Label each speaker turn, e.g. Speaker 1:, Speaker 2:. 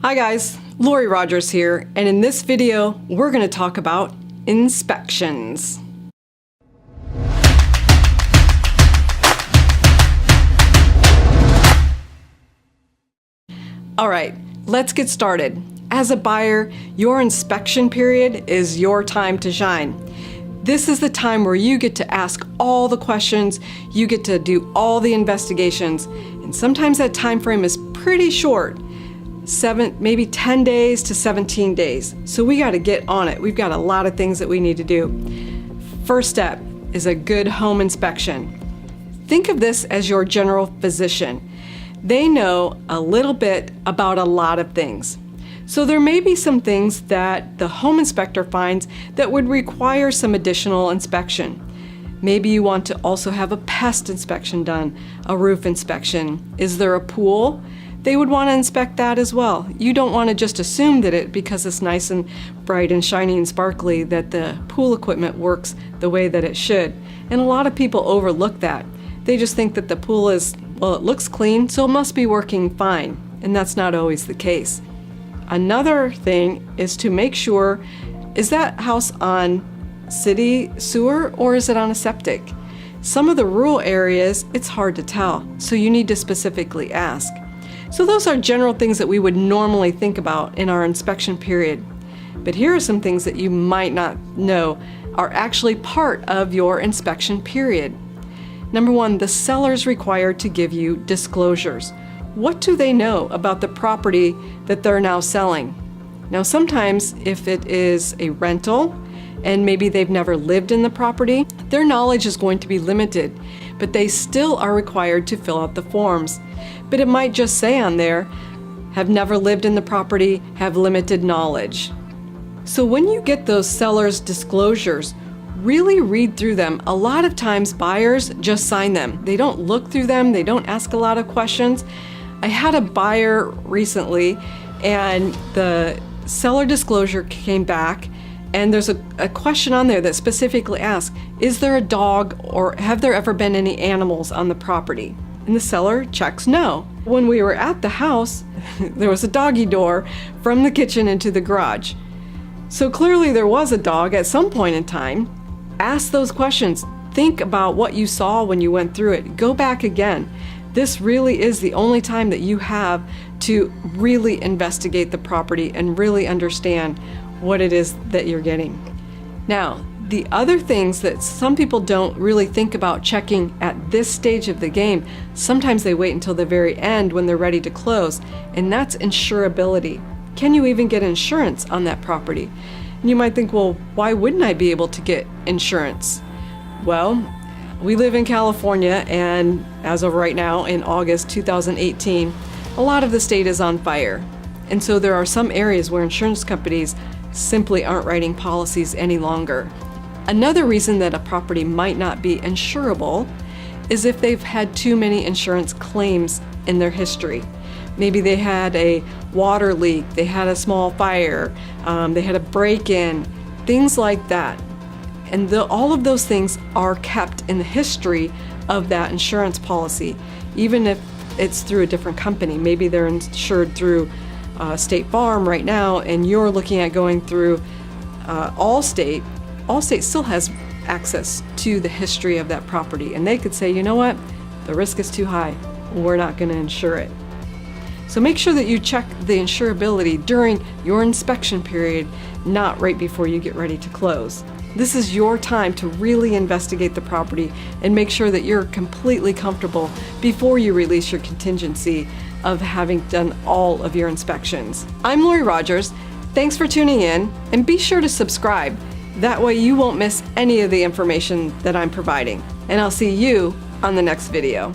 Speaker 1: Hi guys, Laurie Rogers here, and in this video we're going to talk about inspections. Alright, let's get started. As a buyer, your inspection period is your time to shine. This is the time where you get to ask all the questions, you get to do all the investigations, and sometimes that time frame is pretty short. Maybe 10 days to 17 days. So we got to get on it. We've got a lot of things that we need to do. First step is a good home inspection. Think of this as your general physician. They know a little bit about a lot of things. So there may be some things that the home inspector finds that would require some additional inspection. Maybe you want to also have a pest inspection done, a roof inspection. Is there a pool? They would want to inspect that as well. You don't want to just assume that because it's nice and bright and shiny and sparkly that the pool equipment works the way that it should. And a lot of people overlook that. They just think that the pool it looks clean, so it must be working fine. And that's not always the case. Another thing is to make sure, is that house on city sewer or is it on a septic? Some of the rural areas, it's hard to tell, so you need to specifically ask. So those are general things that we would normally think about in our inspection period. But here are some things that you might not know are actually part of your inspection period. Number one, the seller is required to give you disclosures. What do they know about the property that they're now selling? Now sometimes if it is a rental and maybe they've never lived in the property, their knowledge is going to be limited, but they still are required to fill out the forms. But it might just say on there, have never lived in the property, have limited knowledge. So when you get those sellers' disclosures, really read through them. A lot of times buyers just sign them. They don't look through them, they don't ask a lot of questions. I had a buyer recently and the seller disclosure came back and there's a question on there that specifically asks, is there a dog or have there ever been any animals on the property? And the seller checks no. When we were at the house, there was a doggy door from the kitchen into the garage. So clearly there was a dog at some point in time. Ask those questions. Think about what you saw when you went through it. Go back again. This really is the only time that you have to really investigate the property and really understand what it is that you're getting. Now, the other things that some people don't really think about checking at this stage of the game, sometimes they wait until the very end when they're ready to close, and that's insurability. Can you even get insurance on that property? And you might think, well, why wouldn't I be able to get insurance? Well, we live in California, and as of right now, in August 2018, a lot of the state is on fire. And so there are some areas where insurance companies simply aren't writing policies any longer. Another reason that a property might not be insurable is if they've had too many insurance claims in their history. Maybe they had a water leak, they had a small fire, they had a break-in, things like that. And all of those things are kept in the history of that insurance policy, even if it's through a different company. Maybe they're insured through State Farm right now, and you're looking at going through Allstate. Allstate still has access to the history of that property, and they could say, you know what, the risk is too high, we're not going to insure it. So make sure that you check the insurability during your inspection period, not right before you get ready to close. This is your time to really investigate the property and make sure that you're completely comfortable before you release your contingency of having done all of your inspections. I'm Laurie Rogers. Thanks for tuning in, and be sure to subscribe. That way you won't miss any of the information that I'm providing. And I'll see you on the next video.